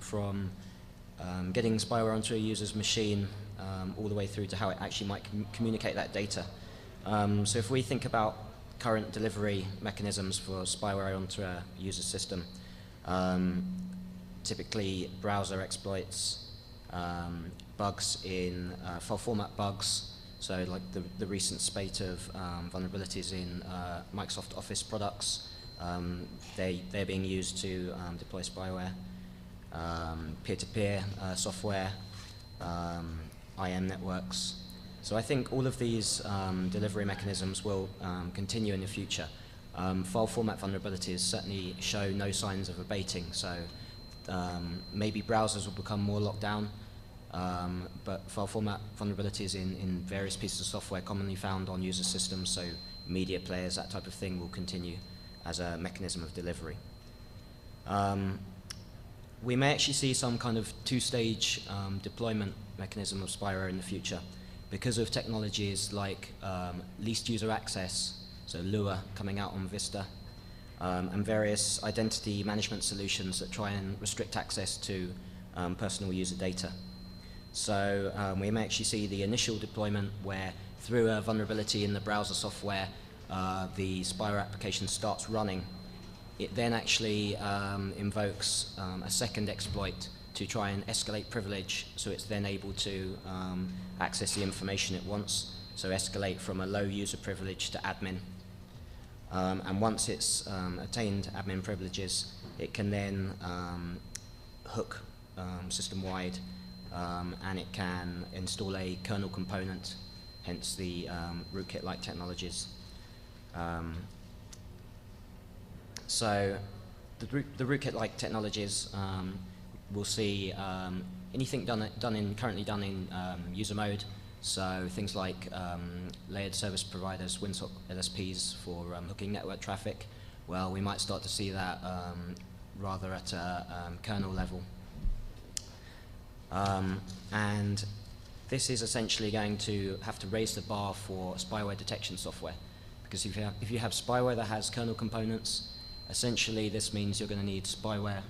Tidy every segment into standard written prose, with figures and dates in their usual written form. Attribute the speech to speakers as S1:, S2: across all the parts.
S1: from getting spyware onto a user's machine all the way through to how it actually might communicate that data. So if we think about current delivery mechanisms for spyware onto a user system, typically browser exploits, bugs in file format bugs, so like the recent spate of vulnerabilities in Microsoft Office products, they're being used to deploy spyware, peer-to-peer software, IM networks. So I think all of these delivery mechanisms will continue in the future. File format vulnerabilities certainly show no signs of abating, so maybe browsers will become more locked down, but file format vulnerabilities in various pieces of software commonly found on user systems, so media players, that type of thing, will continue as a mechanism of delivery. We may actually see some kind of two-stage deployment mechanism of spyware in the future because of technologies like least user access, so Lua coming out on Vista, and various identity management solutions that try and restrict access to personal user data. So we may actually see the initial deployment where through a vulnerability in the browser software, the spyware application starts running. It then actually invokes a second exploit to try and escalate privilege, so it's then able to access the information it wants, so escalate from a low user privilege to admin. And once it's attained admin privileges, it can then hook system-wide, and it can install a kernel component, hence the rootkit-like technologies. So the rootkit-like technologies we'll see anything currently done in user mode. So things like layered service providers, WinSock LSPs for hooking network traffic. Well, we might start to see that rather at a kernel level. And this is essentially going to have to raise the bar for spyware detection software, because if you have spyware that has kernel components, essentially this means you're going to need spyware.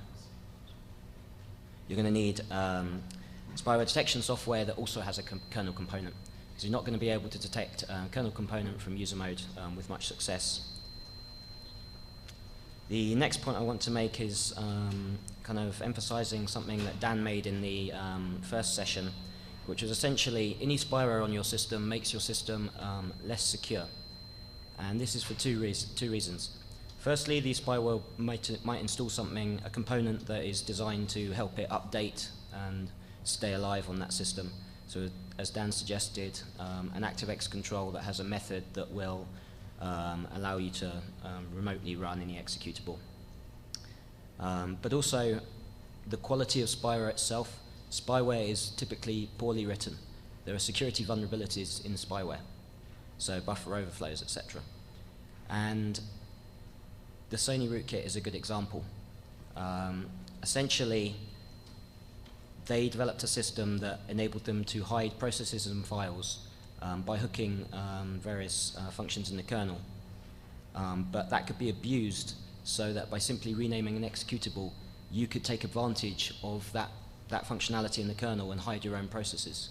S1: You're going to need spyware detection software that also has a kernel component, because you're not going to be able to detect a kernel component from user mode with much success. The next point I want to make is kind of emphasizing something that Dan made in the first session, which was essentially any spyware on your system makes your system less secure. And this is for two reasons. Firstly, the spyware might install a component that is designed to help it update and stay alive on that system. So as Dan suggested, an ActiveX control that has a method that will allow you to remotely run any executable. But also, the quality of spyware itself. Spyware is typically poorly written. There are security vulnerabilities in spyware, so buffer overflows, etc. And the Sony rootkit is a good example. Essentially, they developed a system that enabled them to hide processes and files by hooking various functions in the kernel. But that could be abused so that by simply renaming an executable, you could take advantage of that functionality in the kernel and hide your own processes.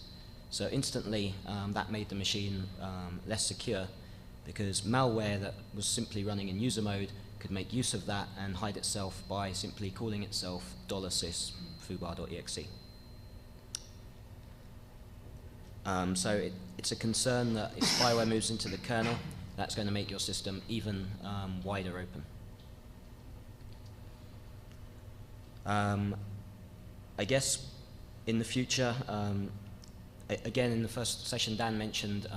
S1: So instantly, that made the machine less secure, because malware that was simply running in user mode could make use of that and hide itself by simply calling itself $sys foobar.exe. So it's a concern that if spyware moves into the kernel, that's going to make your system even wider open. I guess in the future, again in the first session Dan mentioned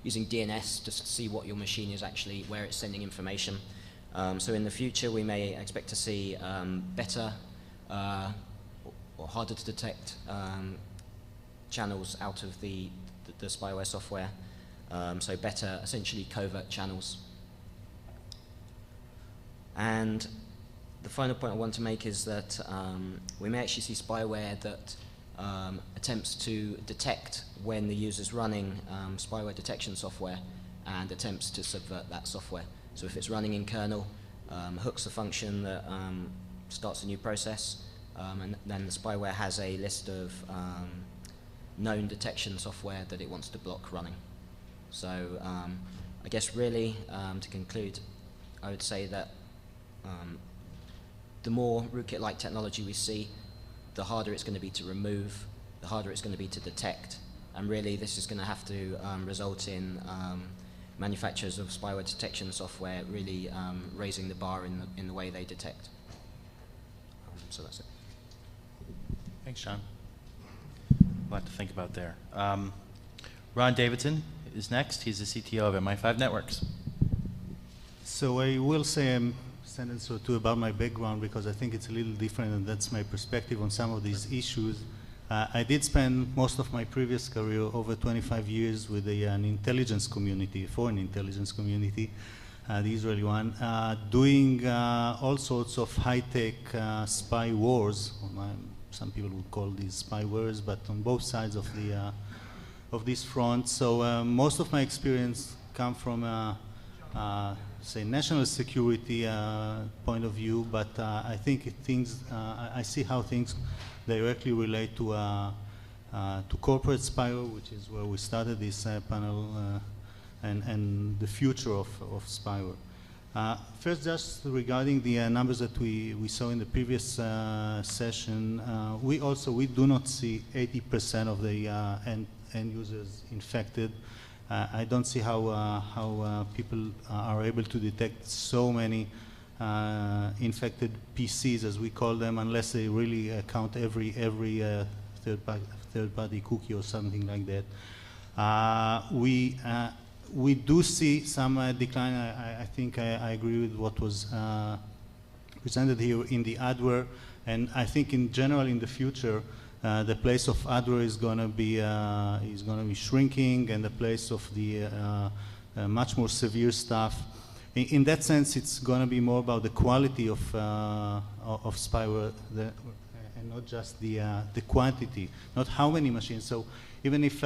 S1: using DNS just to see what your machine is actually, where it's sending information. So in the future we may expect to see better or harder to detect channels out of the spyware software, so better essentially covert channels. And the final point I want to make is that we may actually see spyware that attempts to detect when the user's running spyware detection software and attempts to subvert that software. So if it's running in kernel, hooks a function that starts a new process, and then the spyware has a list of known detection software that it wants to block running. So I guess really, to conclude, I would say that the more rootkit-like technology we see, the harder it's going to be to remove, the harder it's going to be to detect, and really this is going to have to result in manufacturers of spyware detection software really raising the bar in the way they detect. So that's it.
S2: Thanks, Sean. A lot to think about there. Ron Davidson is next. He's the CTO of MI5 Networks.
S3: So I will say a sentence or two about my background because I think it's a little different and that's my perspective on some of these issues. I did spend most of my previous career, over 25 years, with an intelligence community, foreign intelligence community, the Israeli one, doing all sorts of high-tech spy wars. Some people would call these spy wars, but on both sides of the of this front. So most of my experience come from say national security point of view, but I think I see how things directly relate to corporate spyware, which is where we started this panel, and the future of spyware. First, just regarding the numbers that we saw in the previous session, we do not see 80% of the end users infected. I don't see how people are able to detect so many infected PCs, as we call them, unless they really count every third-party cookie or something like that. We do see some decline. I think I agree with what was presented here in the adware, and I think in general in the future the place of adware is going to be shrinking, and the place of the much more severe stuff. In that sense, it's going to be more about the quality of spyware, and not just the quantity, not how many machines. So even if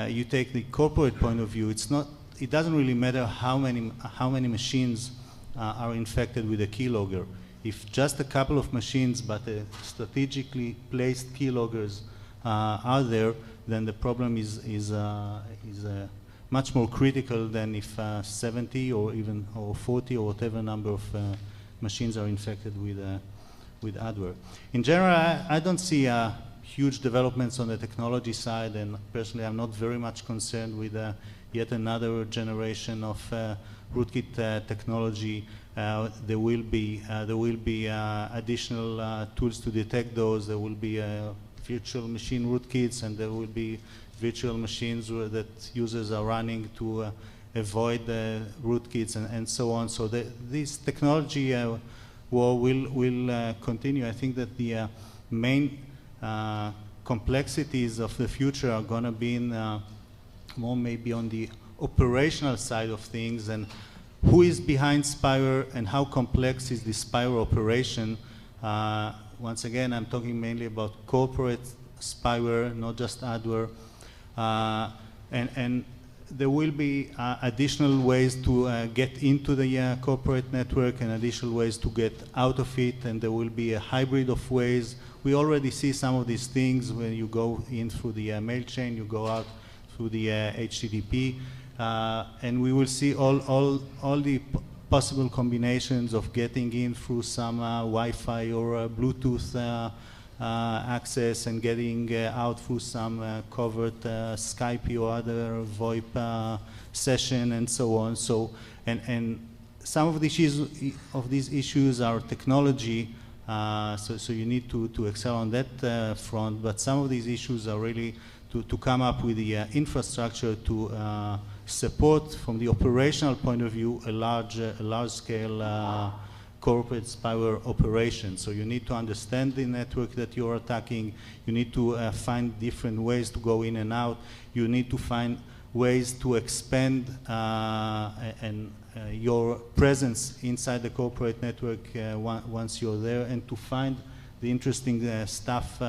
S3: you take the corporate point of view, it doesn't really matter how many machines are infected with a keylogger. If just a couple of machines, but strategically placed keyloggers are there, then the problem is much more critical than if 70 or 40 or whatever number of machines are infected with adware. In general, I don't see huge developments on the technology side, and personally I'm not very much concerned with yet another generation of rootkit technology. There will be additional tools to detect those. There will be virtual machine rootkits, and there will be virtual machines that users are running to avoid rootkits and so on. So this technology war will continue. I think that the main complexities of the future are going to be in more maybe on the operational side of things, and who is behind spyware and how complex is the spyware operation. Once again, I'm talking mainly about corporate spyware, not just adware. And there will be additional ways to get into the corporate network and additional ways to get out of it, and there will be a hybrid of ways. We already see some of these things when you go in through the mail chain, you go out through the HTTP, and we will see all the possible combinations of getting in through some Wi-Fi or Bluetooth access, and getting out through some covert Skype or other VoIP session, and so on. So, and some of these issues are technology, so you need to excel on that front. But some of these issues are really to come up with the infrastructure to support, from the operational point of view, a large-scale corporate spyware operation. So you need to understand the network that you're attacking. You need to find different ways to go in and out. You need to find ways to expand your presence inside the corporate network once you're there, and to find the interesting stuff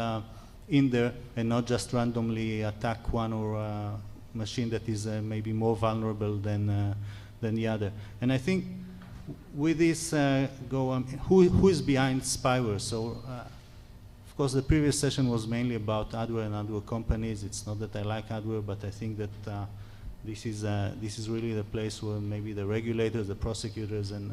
S3: in there, and not just randomly attack one or machine that is maybe more vulnerable than the other. And I think with this, who is behind spyware? So course, the previous session was mainly about adware and adware companies. It's not that I like adware, but I think that this is really the place where maybe the regulators, the prosecutors, and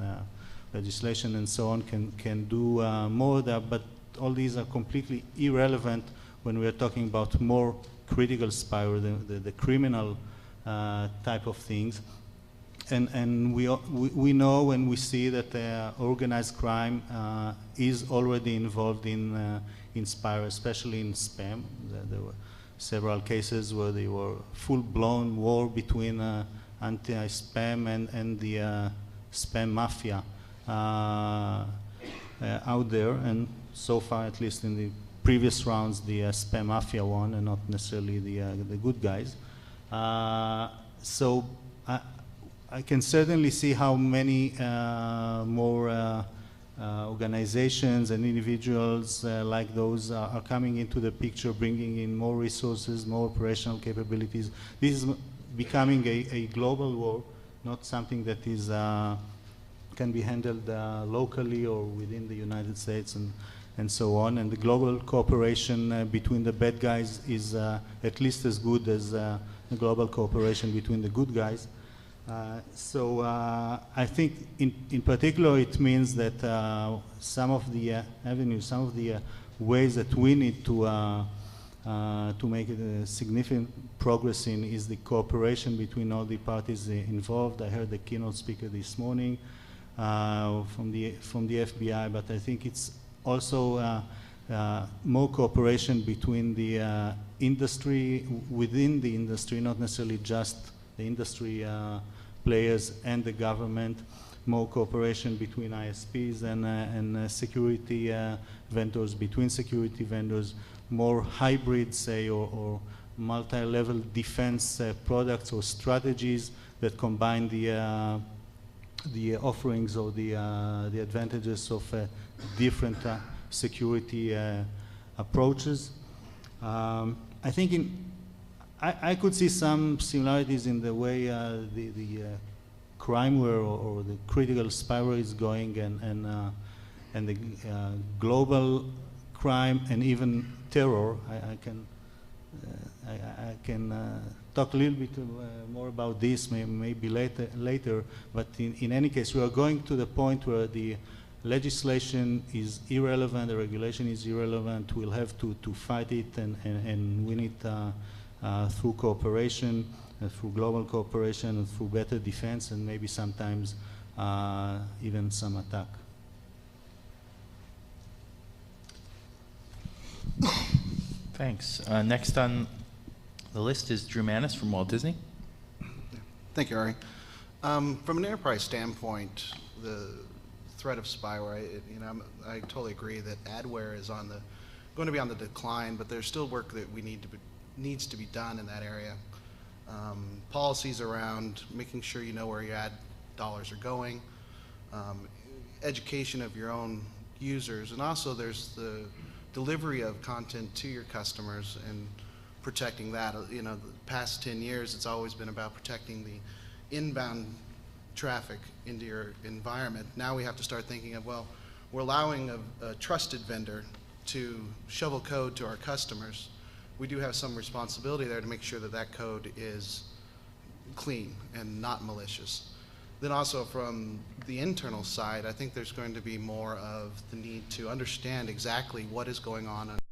S3: legislation and so on can do more there. But all these are completely irrelevant when we are talking about more critical spyware, the criminal type of things. And we know when we see that organized crime is already involved in spyware, especially in spam. There were several cases where there were full-blown war between anti-spam and the spam mafia out there. And so far, at least in the previous rounds, the spam mafia won, and not necessarily the good guys. So I can certainly see how many more organizations and individuals like those are coming into the picture, bringing in more resources, more operational capabilities. This is becoming a global war, not something that is can be handled locally or within the United States and so on. And the global cooperation between the bad guys is at least as good as the global cooperation between the good guys. So I think in particular it means that some of the avenues, some of the ways that we need to make a significant progress in is the cooperation between all the parties involved. I heard the keynote speaker this morning from the FBI, but I think it's also more cooperation between the industry, within the industry, not necessarily just the industry players and the government, more cooperation between ISPs and security vendors, between security vendors, more hybrid, say, or multi-level defense products or strategies that combine the offerings or the advantages of different security approaches. I think I could see some similarities in the way the crimeware or the critical spyware is going, and the global crime and even terror. I can talk a little bit more about this maybe later. But in any case, we are going to the point where the legislation is irrelevant, the regulation is irrelevant. We'll have to fight it and win it through cooperation, through global cooperation, and through better defense, and maybe sometimes even some attack.
S2: Thanks. Next on the list is Drew Manis from Walt Disney.
S4: Thank you, Ari. From an enterprise standpoint, the threat of spyware, I totally agree that adware is going to be on the decline, but there's still work that needs to be done in that area. Policies around making sure you know where your ad dollars are going, education of your own users, and also there's the delivery of content to your customers and protecting that. The past 10 years, it's always been about protecting the inbound traffic into your environment. Now we have to start thinking of, well, we're allowing a trusted vendor to shovel code to our customers. We do have some responsibility there to make sure that that code is clean and not malicious. Then also from the internal side, I think there's going to be more of the need to understand exactly what is going on